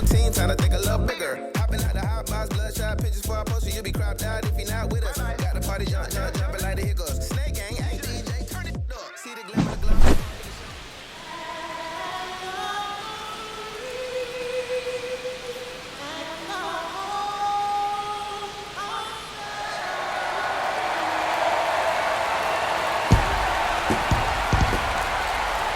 team, trying to think a little bigger. Hopping out the hot box, bloodshot pictures for our poster. You'll be cropped out if you're not with us. Got the party jumping like the hiccups. Snake gang, hey DJ, turn it up. See the glimmer, the glow.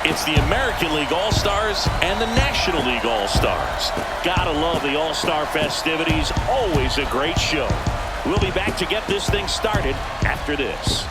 It's the American League All-Stars and the National League All-Stars. Gotta love the All-Star festivities. Always a great show. We'll be back to get this thing started after this.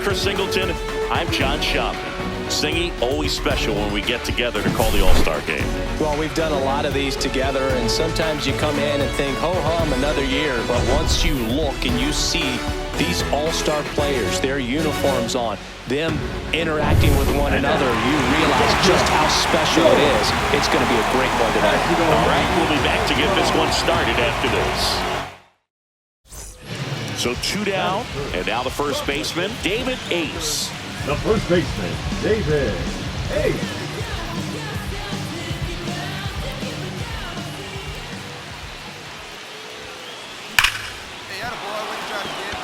Chris Singleton, I'm John Shopman. Singy, always special when we get together to call the All-Star Game. Well, we've done a lot of these together, and sometimes you come in and think, ho-hum, another year. But once you look and you see these All-Star players, their uniforms on, them interacting with one another, you realize just how special it is. It's going to be a great one tonight. All right, we'll be back to get this one started after this. So 2 down, and now the first baseman, David Ace. The first baseman, David Ace.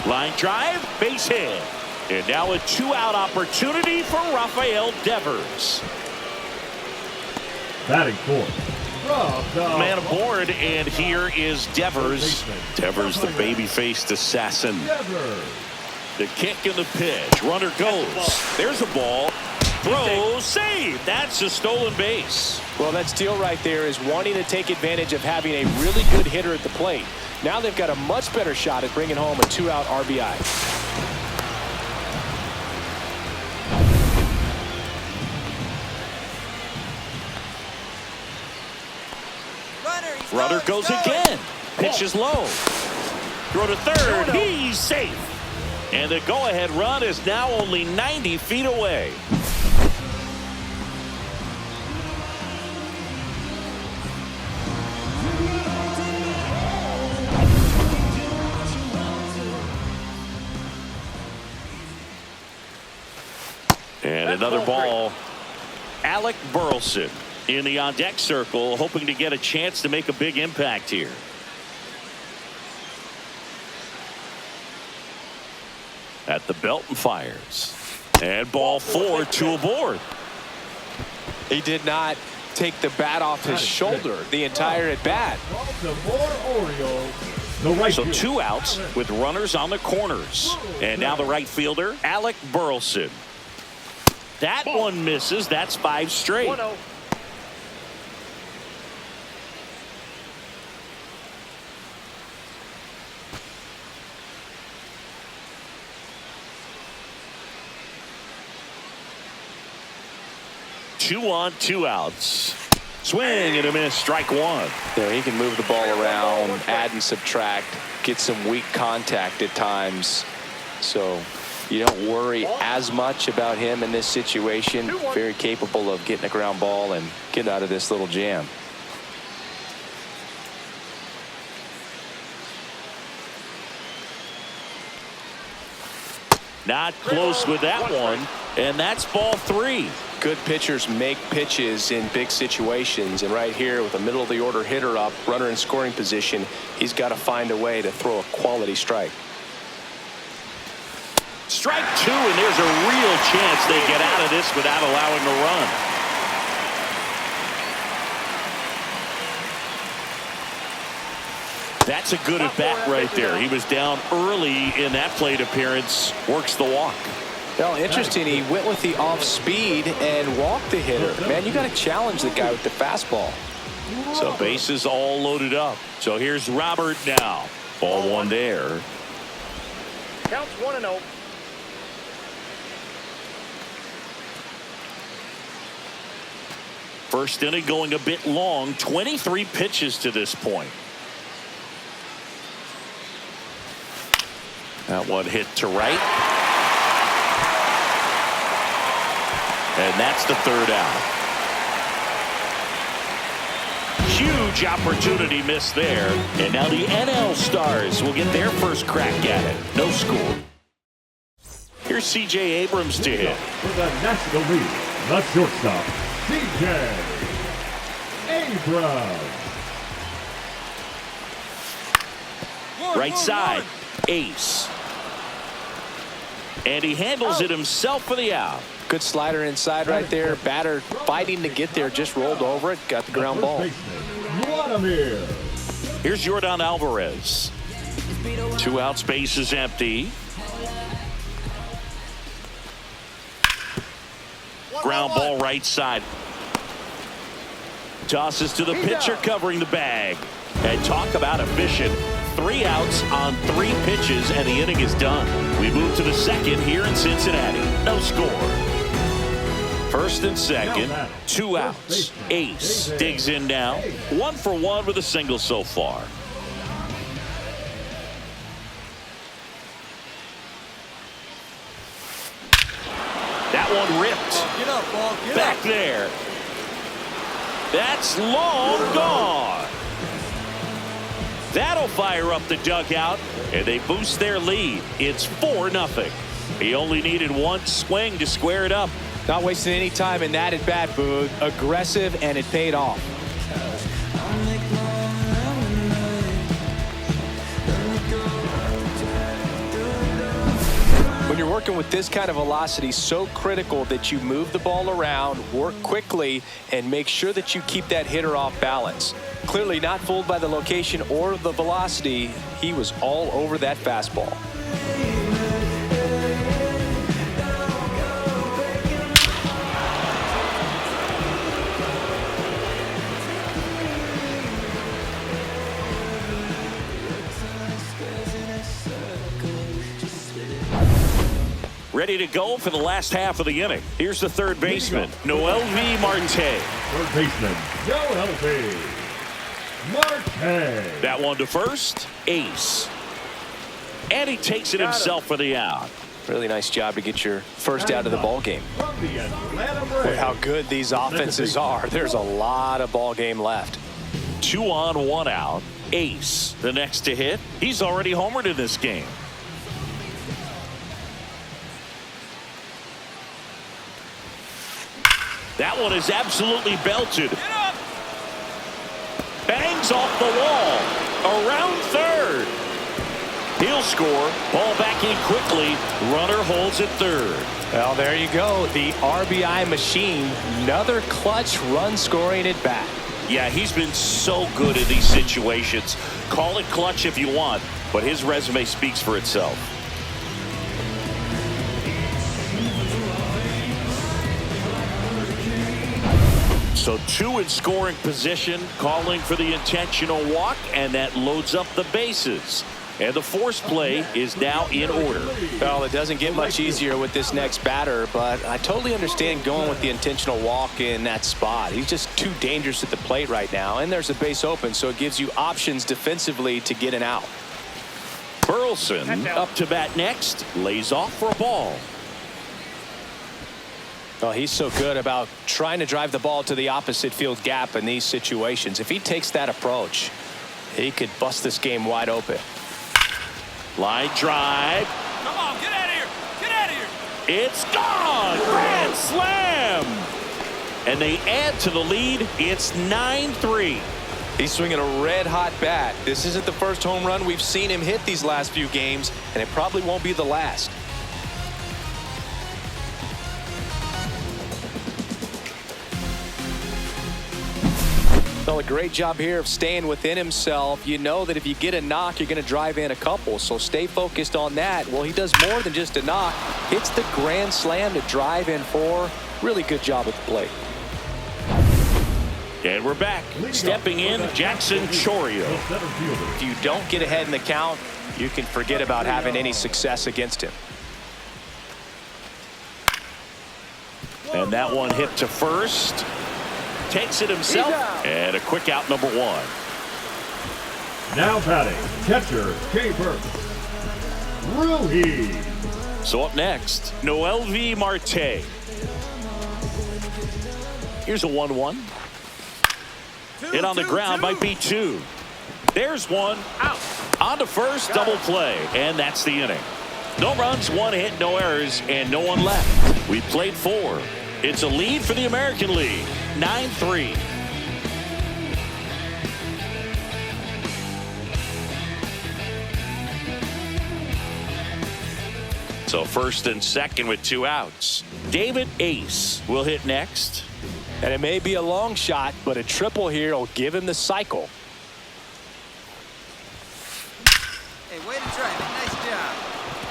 Line drive, base hit. And now a 2-out opportunity for Rafael Devers. Batting fourth. Man aboard, and here is Devers. Devers, the baby-faced assassin. The kick and the pitch. Runner goes. There's a ball. Throw, save. That's a stolen base. Well, that steal right there is wanting to take advantage of having a really good hitter at the plate. Now they've got a much better shot at bringing home a 2-out RBI. Runner goes again. Pitch is low. Throw to third. He's safe. And the go-ahead run is now only 90 feet away. And another ball. Alec Burleson in the on-deck circle, hoping to get a chance to make a big impact here. At the belt and fires. And ball 4, 2 aboard. He did not take the bat off his shoulder the entire at bat. So 2 outs with runners on the corners. And now the right fielder, Alec Burleson. That one misses. That's 5 straight. 1-0. Two on, 2 outs. Swing and a miss, strike 1. There, he can move the ball around, add and subtract, get some weak contact at times. So you don't worry as much about him in this situation. Very capable of getting a ground ball and get out of this little jam. Not close with that one, and that's ball 3. Good pitchers make pitches in big situations, and right here with a middle of the order hitter up, runner in scoring position, he's got to find a way to throw a quality strike. Strike 2, and there's a real chance they get out of this without allowing a run. That's a good at bat right there. He was down early in that plate appearance, works the walk. Well, interesting, he went with the off speed and walked the hitter. Man, you got to challenge the guy with the fastball. So bases all loaded up. So here's Robert now. Ball 1 there. Counts 1-0. First inning going a bit long. 23 pitches to this point. That one hit to right. And that's the third out. Huge opportunity missed there. And now the NL Stars will get their first crack at it. No score. Here's C.J. Abrams to hit. For the National League, the shortstop, C.J. Abrams. Right side, Ace. And he handles it himself for the out. Good slider inside right there. Batter fighting to get there, just rolled over it, got the ground ball. Here's Yordan Alvarez. 2 outs, base is empty. Ground ball right side. Tosses to the pitcher covering the bag. And talk about efficient. 3 outs on 3 pitches, and the inning is done. We move to the second here in Cincinnati. No score. First and second, 2 outs. Ace digs in now. 1 for 1 with a single so far. That one ripped. Get up, ball. Get Back up. there. That's long gone. That'll fire up the dugout, and they boost their lead. It's 4-0. He only needed 1 swing to square it up. Not wasting any time in that at bat, Boog. Aggressive, and it paid off. When you're working with this kind of velocity, so critical that you move the ball around, work quickly, and make sure that you keep that hitter off balance. Clearly not fooled by the location or the velocity. He was all over that fastball. Ready to go for the last half of the inning. Here's the third baseman, MLB Marte. Third baseman, MLB Marte. That one to first, Ace. And he takes it himself for the out. Really nice job to get your first out of the ball game. From the Atlanta Braves. With how good these offenses are, there's a lot of ball game left. 2 on, 1 out. Ace, the next to hit. He's already homered in this game. That one is absolutely belted. Bangs off the wall. Around third. He'll score. Ball back in quickly. Runner holds at third. Well, there you go. The RBI machine. Another clutch run scoring at bat. Yeah, he's been so good in these situations. Call it clutch if you want, but his resume speaks for itself. So 2 in scoring position, calling for the intentional walk, and that loads up the bases. And the force play is now in order. Well, it doesn't get much easier with this next batter, but I totally understand going with the intentional walk in that spot. He's just too dangerous at the plate right now, and there's a base open, so it gives you options defensively to get an out. Burleson up to bat next, lays off for a ball. Well, he's so good about trying to drive the ball to the opposite field gap in these situations. If he takes that approach, he could bust this game wide open. Line drive. Come on, get out of here. Get out of here. It's gone. Grand slam. And they add to the lead. It's 9-3. He's swinging a red-hot bat. This isn't the first home run we've seen him hit these last few games, and it probably won't be the last. Well, a great job here of staying within himself. You know that if you get a knock, you're going to drive in a couple, so stay focused on that. Well, he does more than just a knock. Hits the grand slam to drive in 4. Really good job at the plate. And we're back. Stepping in, Jackson Chourio. If you don't get ahead in the count, you can forget about having any success against him. And that one hit to first. Takes it himself. And a quick out, number 1. Now batting, catcher, K-Burke. Ruhi. So up next, MLB Marte. Here's a 1-1. Hit on the ground, might be 2. There's one. Out. On to first, double play, and that's the inning. No runs, 1 hit, no errors, and no one left. We played 4. It's a lead for the American League, 9-3. So first and second with 2 outs. David Ace will hit next. And it may be a long shot, but a triple here will give him the cycle. Hey, way to try. Nice job.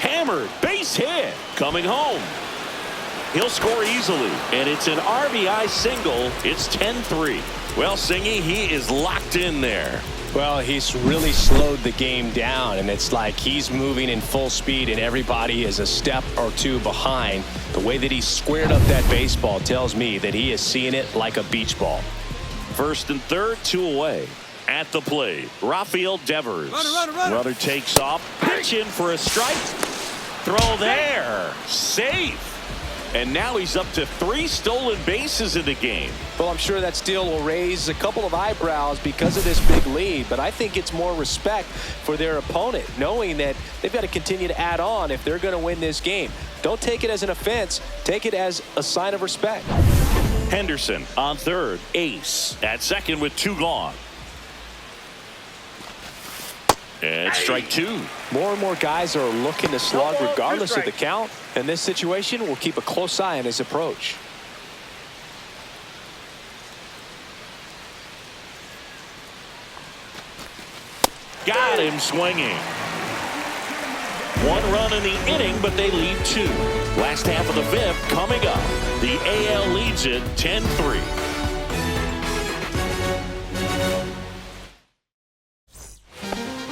Hammered, base hit, coming home. He'll score easily, and it's an RBI single. It's 10-3. Well, Singy, he is locked in there. Well, he's really slowed the game down, and it's like he's moving in full speed, and everybody is a step or 2 behind. The way that he squared up that baseball tells me that he is seeing it like a beach ball. First and third, 2 away. At the plate, Rafael Devers. Runner takes off, pitch in for a strike. Throw there, safe. And now he's up to 3 stolen bases in the game. Well, I'm sure that steal will raise a couple of eyebrows because of this big lead, but I think it's more respect for their opponent, knowing that they've got to continue to add on if they're going to win this game. Don't take it as an offense. Take it as a sign of respect. Henderson on third, Ace at second with 2 gone. And strike 2. More and more guys are looking to slug regardless of the count. In this situation, we'll keep a close eye on his approach. Got him swinging. 1 run in the inning, but they lead 2. Last half of the 5th coming up. The AL leads it 10-3.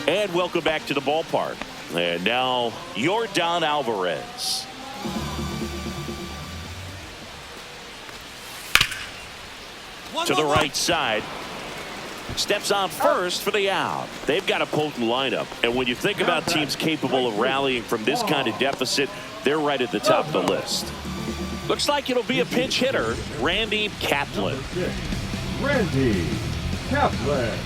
And welcome back to the ballpark. And now, Yordan Alvarez. To the right side. Steps on first for the out. They've got a potent lineup. And when you think about teams capable of rallying from this kind of deficit, they're right at the top of the list. Looks like it'll be a pinch hitter, Randy Kaplan. Randy Kaplan.